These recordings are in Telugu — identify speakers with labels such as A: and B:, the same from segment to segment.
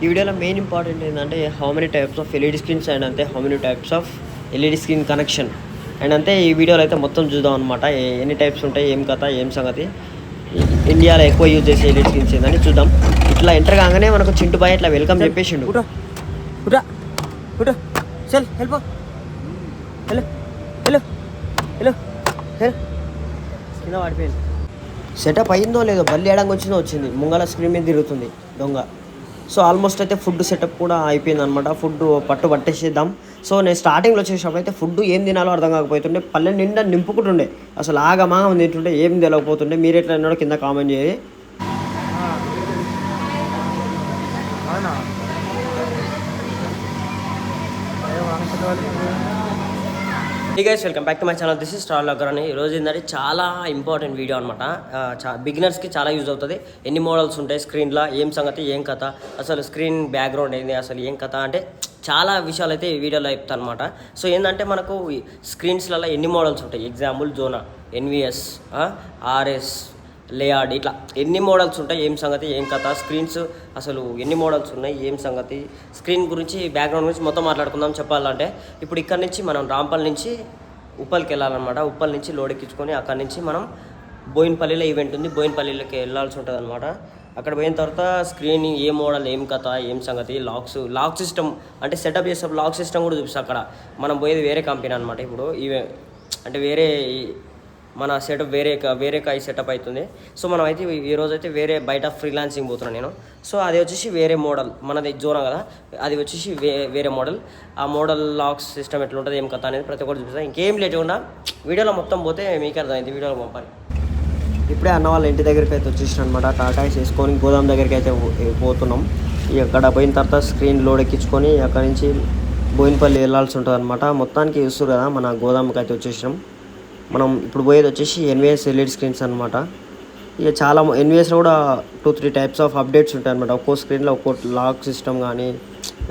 A: ఈ వీడియోలో మెయిన్ ఇంపార్టెంట్ ఏంటంటే how many types of LED screens and అంతే how many types of LED screen connection and అంతే ఈ వీడియోలో అయితే మొత్తం చూద్దాం అనమాట. ఎన్ని టైప్స్ ఉంటాయి, ఏం కథ, ఏం సంగతి, ఇండియాలో ఎక్కువ యూజ్ చేసే ఎల్ఈడి స్క్రీన్స్ ఏందని చూద్దాం. ఇట్లా ఎంటర్ కాగానే మనకు చింటు బాయ్ ఇట్లా వెల్కమ్ చెప్పేసిండు. కింద పడిపోయింది. సెటప్ అయిందో లేదో బల్లి ఏడంగా వచ్చింది ముంగల స్క్రీన్ మీద తిరుగుతుంది దొంగ. సో ఆల్మోస్ట్ అయితే ఫుడ్ సెటప్ కూడా అయిపోయింది అనమాట. ఫుడ్ పట్టేసేద్దాం. సో నేను స్టార్టింగ్లో వచ్చేటప్పుడు అయితే ఫుడ్ ఏం తినాలో అర్థం కాకపోతుండే, పల్లె నిండా నింపుకుంటుండే, అసలు ఆగమాగా తింటుండే, ఏం తెలియకపోతుండే. మీరు ఎట్లా అన్నాడో కింద కామెంట్ చేయండి. Hey guys, welcome back to my channel. This is star vlogger అని. ఈరోజు ఏంటంటే చాలా ఇంపార్టెంట్ వీడియో అనమాట. బిగినర్స్కి చాలా యూజ్ అవుతుంది. ఎన్ని మోడల్స్ ఉంటాయి స్క్రీన్లో, ఏం సంగతి, ఏం కథ, అసలు స్క్రీన్ బ్యాక్గ్రౌండ్ ఏంది, అసలు ఏం కథ అంటే చాలా విషయాలు అయితే ఈ వీడియోలో చెప్తాను అనమాట. సో ఏంటంటే మనకు స్క్రీన్స్లలో ఎన్ని మోడల్స్ ఉంటాయి, ఎగ్జాంపుల్ జోనా, ఎన్విఎస్, ఆర్ఎస్, లేఆర్డ్, ఇట్లా ఎన్ని మోడల్స్ ఉంటాయి, ఏం సంగతి, ఏం కథ, స్క్రీన్స్ అసలు ఎన్ని మోడల్స్ ఉన్నాయి, ఏం సంగతి, స్క్రీన్ గురించి, బ్యాక్గ్రౌండ్ గురించి మొత్తం మాట్లాడుకుందాం. చెప్పాలంటే ఇప్పుడు ఇక్కడ నుంచి మనం రాంపల్ నుంచి ఉప్పల్కి వెళ్ళాలన్నమాట. ఉప్పల్ నుంచి లోడ్ ఎక్కించుకొని అక్కడ నుంచి మనం బోయిన్పల్లిలో ఈవెంట్ ఉంది, బోయిన్పల్లిలోకి వెళ్ళాల్సి ఉంటుంది అనమాట. అక్కడ పోయిన తర్వాత స్క్రీన్ ఏ మోడల్, ఏం కథ, ఏం సంగతి, లాక్ సిస్టమ్ అంటే సెటప్ చేసే లాక్ సిస్టమ్ కూడా చూపిస్తాం. అక్కడ మనం పోయేది వేరే కంపెనీ అనమాట. ఇప్పుడు అంటే వేరే మన సెటప్ వేరే కాయ సెటప్ అవుతుంది. సో మనం అయితే ఈరోజు అయితే వేరే బయట ఫ్రీలాన్సింగ్ పోతున్నాను నేను. సో అది వచ్చేసి వేరే మోడల్, మనది జోనా కదా, అది వచ్చేసి వేరే మోడల్. ఆ మోడల్ లాక్స్ సిస్టమ్ ఎట్లా ఉంటుంది, ఏం కథ అనేది ప్రతి ఒక్కటి చూపిస్తాను. ఇంకేం లేకుండా వీడియోలో మొత్తం పోతే మీకు అర్థమైంది. వీడియోలో పంపాలి. ఇప్పుడే అన్న వాళ్ళ ఇంటి దగ్గరికి అయితే వచ్చేసాను అనమాట. టాటా వేసుకొని గోదాం దగ్గరికి అయితే పోతున్నాం. అక్కడ పోయిన తర్వాత స్క్రీన్ లోడ్ ఎక్కించుకొని అక్కడ నుంచి బోయిన్పల్లి వెళ్ళాల్సి ఉంటుంది అనమాట. మొత్తానికి చూస్తారు కదా, మన గోదాంకి అయితే వచ్చేసినాం. మనం ఇప్పుడు పోయేది వచ్చేసి ఎన్విఎస్ ఎల్ఈడి స్క్రీన్స్ అనమాట. ఇక చాలా ఎన్విఎస్లో కూడా 2-3 టైప్స్ ఆఫ్ అప్డేట్స్ ఉంటాయి అనమాట. ఒక్కో స్క్రీన్లో ఒక్కో లాక్ సిస్టమ్ కానీ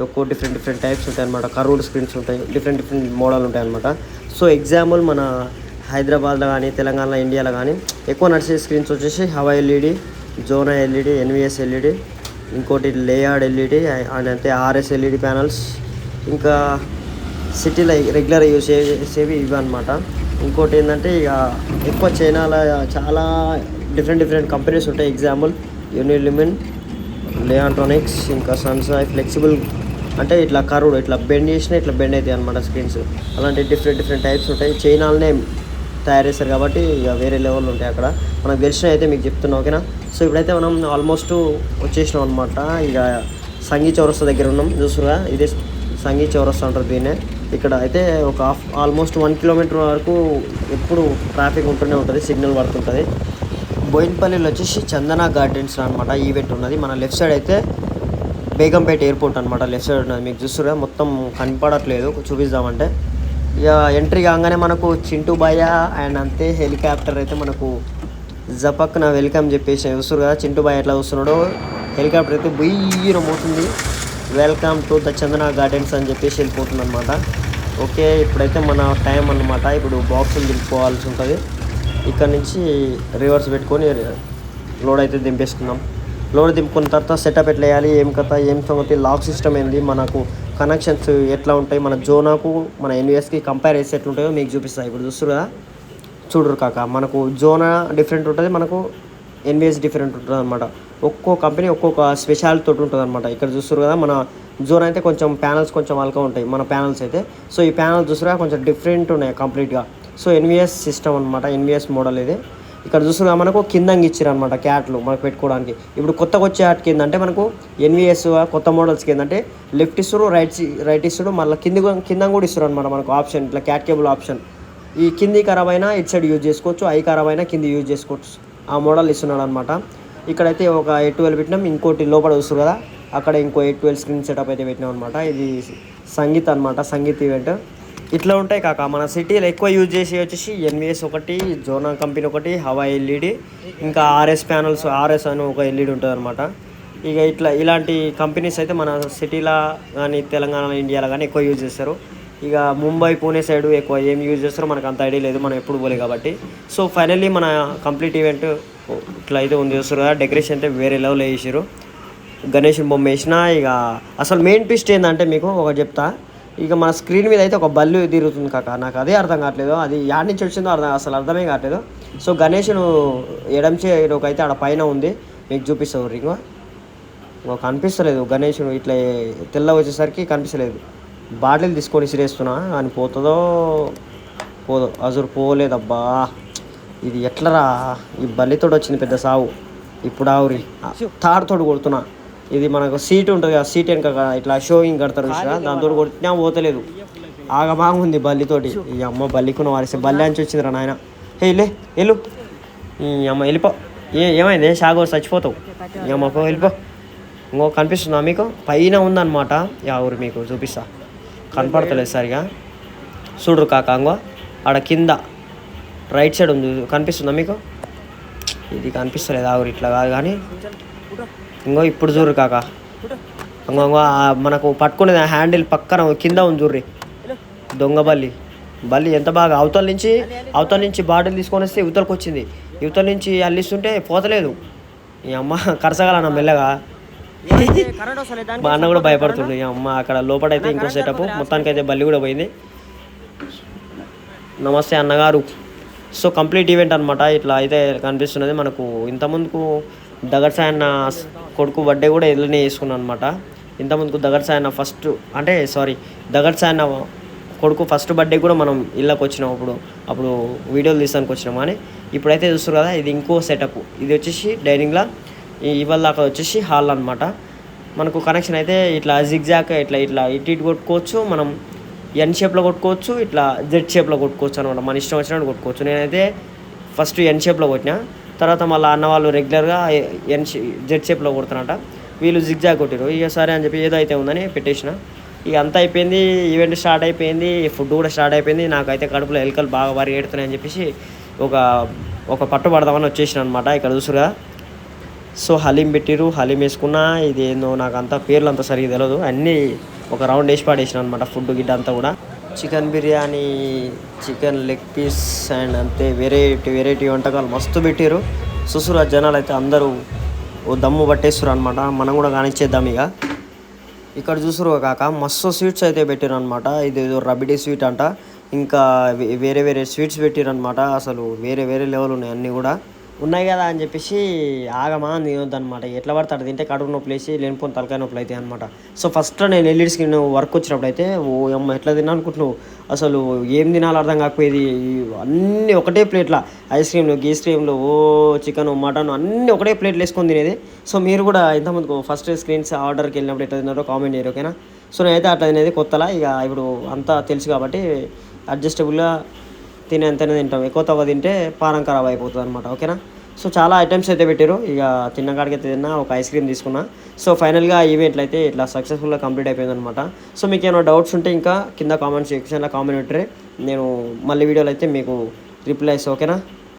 A: ఒక్కో డిఫరెంట్ టైప్స్ ఉంటాయి అనమాట. కర్వ్డ్ స్క్రీన్స్ ఉంటాయి, డిఫరెంట్ మోడల్ ఉంటాయి అనమాట. సో ఎగ్జాంపుల్ మన హైదరాబాద్లో కానీ తెలంగాణలో, ఇండియాలో కానీ ఎక్కువ నడిచే స్క్రీన్స్ వచ్చేసి హవా LED, Zona LED, NVS LED, ఇంకోటి లేఆర్డ్ ఎల్ఈడి అండ్ అంతే ఆర్ఎస్ ఎల్ఈడి ప్యానల్స్, ఇంకా సిటీలో రెగ్యులర్ యూజ్ చేసేవి ఇవి అనమాట. ఇంకోటి ఏంటంటే ఇక ఎక్కువ చైనాలో చాలా డిఫరెంట్ కంపెనీస్ ఉంటాయి. ఎగ్జాంపుల్ యూనిలిమిన్, లేఆంట్రానిక్స్, ఇంకా సన్సాయ్, ఫ్లెక్సిబుల్ అంటే ఇట్లా కర్వ్డ్ ఇట్లా బెండ్ చేసినా ఇట్లా బెండ్ అవుతాయి అనమాట స్క్రీన్స్. అలాంటి డిఫరెంట్ టైప్స్ ఉంటాయి. చైనాలనే తయారు చేస్తారు కాబట్టి ఇక వేరే లెవెల్ ఉంటాయి అక్కడ. మనకు తెలిసిన అయితే మీకు చెప్తున్నాం, ఓకేనా. సో ఇప్పుడైతే మనం ఆల్మోస్ట్ వచ్చేసినాం అనమాట. ఇక సంగీ చౌరస్తా దగ్గర ఉన్నాం. చూసుగా ఇదే సంగీ చౌరస్తా అంటారు దీన్నే. ఇక్కడ అయితే ఒక ఆల్మోస్ట్ 1 కిలోమీటర్ వరకు ఎప్పుడు ట్రాఫిక్ ఉంటూనే ఉంటుంది, సిగ్నల్ పడుతుంటుంది. బోయిన్పల్లిలో వచ్చేసి చందన గార్డెన్స్ అనమాట ఈవెంట్ ఉన్నది. మన లెఫ్ట్ సైడ్ అయితే బేగంపేట ఎయిర్పోర్ట్ అనమాట. లెఫ్ట్ సైడ్ ఉన్నది మీకు చూస్తున్నా, మొత్తం కనపడట్లేదు, చూపిద్దామంటే. ఇక ఎంట్రీ కాగానే మనకు చింటూ బాయ అండ్ అంతే హెలికాప్టర్ అయితే మనకు జపక్న వెల్కమ్ చెప్పేసి చూస్తారు కదా. చింటూ బాయ్ ఎట్లా చూస్తున్నాడో హెలికాప్టర్ అయితే బొయ్యిన పోతుంది. Welcome to the Chandana gardens అని చెప్పేసి వెళ్ళిపోతుంది అనమాట. ఓకే, ఇప్పుడైతే మన టైం అన్నమాట. ఇప్పుడు బాక్సులు దింపుకోవాల్సి ఉంటుంది. ఇక్కడ నుంచి రివర్స్ పెట్టుకొని లోడ్ అయితే దింపేసుకుందాం. లోడ్ దింపుకున్న తర్వాత సెటప్ ఎట్లా వేయాలి, ఏం కథ, ఏం సంగతి, లాక్ సిస్టమ్ ఏంది, మనకు కనెక్షన్స్ ఎట్లా ఉంటాయి, మన జోనాకు మన ఎన్విఎస్కి కంపేర్ చేసి ఎట్లుంటాయో మీకు చూపిస్తాయి. ఇప్పుడు చూస్తురు కదా, చూడరు కాక, మనకు జోనా డిఫరెంట్ ఉంటుంది, మనకు ఎన్విఎస్ డిఫరెంట్ ఉంటుంది అనమాట. ఒక్కో కంపెనీ ఒక్కొక్క స్పెషాలిటీ తోటి ఉంటుంది అనమాట. ఇక్కడ చూస్తారు కదా, మన జోన్ అయితే కొంచెం ప్యానల్స్ కొంచెం అల్గా ఉంటాయి మన ప్యానల్స్ అయితే. సో ఈ ప్యానల్స్ చూసారా కొంచెం డిఫరెంట్ ఉన్నాయి కంప్లీట్గా. సో ఎన్విఎస్ సిస్టమ్ అనమాట, ఎన్విఎస్ మోడల్ ఇది. ఇక్కడ చూస్తున్నా మనకు కిందంగా ఇచ్చారు అనమాట క్యాట్లు మనకు పెట్టుకోవడానికి. ఇప్పుడు కొత్తగా వచ్చే వాటికి ఏంటంటే మనకు ఎన్విఎస్ కొత్త మోడల్స్కి ఏంటంటే లెఫ్ట్ ఇస్తారు, రైట్ ఇస్తారు, మళ్ళీ కింద కూడా ఇస్తారు అనమాట మనకు ఆప్షన్, ఇట్లా క్యాట్ కేబుల్ ఆప్షన్. ఈ కింది ఖరాబ్ అయినా ఇటు సైడ్ యూజ్ చేసుకోవచ్చు, ఐ ఖరాబ్ అయినా కింది యూజ్ చేసుకోవచ్చు. ఆ మోడల్ ఇస్తున్నాడు అనమాట. ఇక్కడైతే ఒక 812 పెట్టినాం. ఇంకోటి లోపల చూస్తారు కదా, అక్కడ ఇంకో 812 స్క్రీన్ సెటప్ అయితే పెట్టినాం అనమాట. ఇది సంగీత్ అనమాట, సంగీత్ ఈవెంట్. ఇట్లా ఉంటాయి కాక. మన సిటీలో ఎక్కువ యూజ్ చేసి వచ్చేసి ఎన్విఎస్ ఒకటి, జోనా కంపెనీ ఒకటి, హవా ఎల్ఈడి, ఇంకా ఆర్ఎస్ ప్యానల్స్, ఆర్ఎస్ అని ఒక ఎల్ఈడి ఉంటుంది అనమాట. ఇక ఇలాంటి కంపెనీస్ అయితే మన సిటీలో కానీ తెలంగాణ, ఇండియాలో కానీ ఎక్కువ యూజ్ చేస్తారు. ఇక ముంబై, పూణే సైడ్ ఎక్కువ ఏం యూజ్ చేస్తారో మనకు అంత ఐడియా లేదు, మనం ఎప్పుడు పోలే కాబట్టి. సో ఫైనల్లీ మన కంప్లీట్ ఈవెంట్ ఇట్లా అయితే ఉంది. చూస్తారు కదా, డెకరేషన్ అయితే వేరే లెవెల్ వేసారు. గణేష్ బొమ్మ వేసిన. ఇక అసలు మెయిన్ ట్విస్ట్ ఏంటంటే మీకు ఒకటి చెప్తా, ఇక మన స్క్రీన్ మీద అయితే ఒక బల్లు తిరుగుతుంది కాక, నాకు అదే అర్థం కావట్లేదు, అది యాడ్ నుంచి వచ్చిందో అసలు అర్థమే కావట్లేదు. సో గణేష్ను ఎడం చేయికి అయితే ఆడ పైన ఉంది, మీకు చూపిస్తావు ఇంకో కనిపిస్తలేదు. గణేషుడు ఇట్లా తెల్ల వచ్చేసరికి కనిపిస్తలేదు. బాటిల్ తీసుకొని సిరేస్తున్నా అని పోతుందో పోదో, అసలు పోలేదబ్బా. ఇది ఎట్లరా, ఈ బల్లితోడు వచ్చింది పెద్ద సావు. ఇప్పుడు ఆవురి తాడుతోడు కొడుతున్నా. ఇది మనకు సీట్ ఉంటుంది కదా, సీట్ వెనక ఇట్లా షోయింగ్ కడతారు చూసినా, దాంతో కొట్టినా పోతలేదు. ఆగమాగుంది బల్లితోటి. ఈ అమ్మ బల్లికున్న వారిస్తే బల్లి అంచి వచ్చిందిరా నాయన. హే లే వెళ్ళు, ఈ అమ్మ వెళ్ళిపో. ఏమైంది షాగో చచ్చిపోతావు. ఈ అమ్మ పో వెళ్ళిపో. ఇంకో కనిపిస్తుందా మీకు, పైన ఉందన్నమాట. ఊరు మీకు చూపిస్తా, కనపడతలేదు సరిగా చూడరు కాక. ఇంకో ఆడ కింద రైట్ సైడ్ ఉంది, కనిపిస్తుందా మీకు? ఇది కనిపిస్తలేదు ఊరు, ఇట్లా కాదు కానీ. ఇంకో ఇప్పుడు చూడరు కాక. ఇంకో మనకు పట్టుకునేది హ్యాండిల్ పక్కన కింద ఉంది చూర్రి, దొంగ బల్లి ఎంత బాగా అవతల నుంచి బాటిల్ తీసుకొని వస్తే ఇవతలకు వచ్చింది, ఇవతల నుంచి అల్లిస్తుంటే పోతలేదు. ఈ అమ్మ కరసగలన్న మెల్లగా. మా అన్న కూడా భయపడుతుంది. అమ్మ అక్కడ లోపలైతే ఇంకో సెటప్, మొత్తానికైతే బల్లి కూడా పోయింది. నమస్తే అన్నగారు. సో కంప్లీట్ ఈవెంట్ అనమాట ఇట్లా అయితే కనిపిస్తున్నది మనకు. ఇంతకుముందుకు దగడ్ సాయన్న కొడుకు బర్త్డే కూడా ఇళ్ళనే చేసుకున్నాను అనమాట. ఇంతకుముందుకు దగడ్ సాయన్న దగడ్ సాయన్న కొడుకు ఫస్ట్ బర్త్డే కూడా మనం ఇళ్ళకి వచ్చినాం. అప్పుడు వీడియోలు తీసానికి వచ్చినాం. కానీ ఇప్పుడైతే చూస్తారు కదా, ఇది ఇంకో సెటప్. ఇది వచ్చేసి డైనింగ్లో, ఇవాళ దాకా వచ్చేసి హాల్ అనమాట. మనకు కనెక్షన్ అయితే ఇట్లా జిగ్జాక్ ఇట్లా ఇటు కొట్టుకోవచ్చు, మనం ఎన్ షేప్లో కొట్టుకోవచ్చు, ఇట్లా జెడ్ షేప్లో కొట్టుకోవచ్చు అనమాట. మన ఇష్టం వచ్చినట్టు కొట్టుకోవచ్చు. నేనైతే ఫస్ట్ ఎన్ షేప్లో కొట్టినా, తర్వాత మళ్ళీ అన్న వాళ్ళు రెగ్యులర్గా జెడ్ షేప్లో కొడుతున్నట, వీళ్ళు జిగ్జాగ్ కొట్టారు. ఇక సరే అని చెప్పి ఏదో అయితే ఉందని పెట్టేసిన. ఇక అంతా అయిపోయింది, ఈవెంట్ స్టార్ట్ అయిపోయింది, ఫుడ్ కూడా స్టార్ట్ అయిపోయింది. నాకైతే కడుపులో ఎలుకలు బాగా వారి ఏడుతున్నాయి అని చెప్పేసి ఒక పట్టు పడదామని వచ్చేసిన అనమాట. ఇక్కడ చూసురుగా. సో హలీం పెట్టిరు, హలీం వేసుకున్నా. ఇది ఏందో నాకు అంతా పేర్లు అంతా సరిగ్గా తెలియదు, అన్నీ ఒక రౌండ్ వేసి పాడేసిన అనమాట. ఫుడ్ గిడ్డ అంతా కూడా chicken biryani, chicken leg piece and అంతే వెరైటీ వంటకాలు మస్తు పెట్టారు. చూసురా జనాలు అయితే అందరూ ఓ దమ్ము పట్టేస్తారు అనమాట. మనం కూడా కానిచ్చేద్దాం. ఇక ఇక్కడ చూసురు కాక మస్తు స్వీట్స్ అయితే పెట్టారు అనమాట. ఇది రబిడీ స్వీట్ అంట, ఇంకా వేరే స్వీట్స్ పెట్టారు అనమాట. అసలు వేరే లెవెల్ ఉన్నాయి, అన్నీ కూడా ఉన్నాయి కదా అని చెప్పేసి ఆగమా తినొద్దు అనమాట. ఎట్లా పడతాడు తింటే కడుపు నొప్పులు వేసి లేనిపోని తలకాయ నొప్పులు అయితే అనమాట. సో ఫస్ట్ నేను ఎల్ఈడి స్క్రీన్ వర్క్ వచ్చినప్పుడు అయితే ఓ అమ్మ ఎట్లా తిన్నా అనుకుంటున్నావు, అసలు ఏం తినాలో అర్థం కాకపోయేది. అన్నీ ఒకటే ప్లేట్ల ఐస్ క్రీమ్లు గీస్ క్రీమ్లు చికెన్ మటన్ అన్నీ ఒకటే ప్లేట్లు వేసుకొని తినేది. సో మీరు కూడా ఇంతకుముందుకు ఫస్ట్ స్క్రీన్స్ ఆర్డర్కి వెళ్ళినప్పుడు ఎట్లా తిన్నారో కామెంట్ చేయరు, ఓకేనా? సో నేనైతే అట్లా తినేది కొత్తలా. ఇక ఇప్పుడు అంతా తెలుసు కాబట్టి అడ్జస్టబుల్గా తినేంతనే తింటాం. ఎక్కువ తక్కువ తింటే పానం ఖరాబ్ అయిపోతుంది అనమాట, ఓకేనా? సో చాలా ఐటమ్స్ అయితే పెట్టారు. ఇక తిన్నకాడికి అయితే తిన్నా, ఒక ఐస్ క్రీమ్ తీసుకున్నా. సో ఫైనల్గా ఈవెంట్లు అయితే ఇట్లా సక్సెస్ఫుల్గా కంప్లీట్ అయిపోయింది అనమాట. సో మీకు ఏమైనా డౌట్స్ ఉంటే ఇంకా కింద కామెంట్ సెక్షన్లో కామెంట్ పెట్టరే, నేను మళ్ళీ వీడియోలో అయితే మీకు రిప్లై ఇస్తాను, ఓకేనా?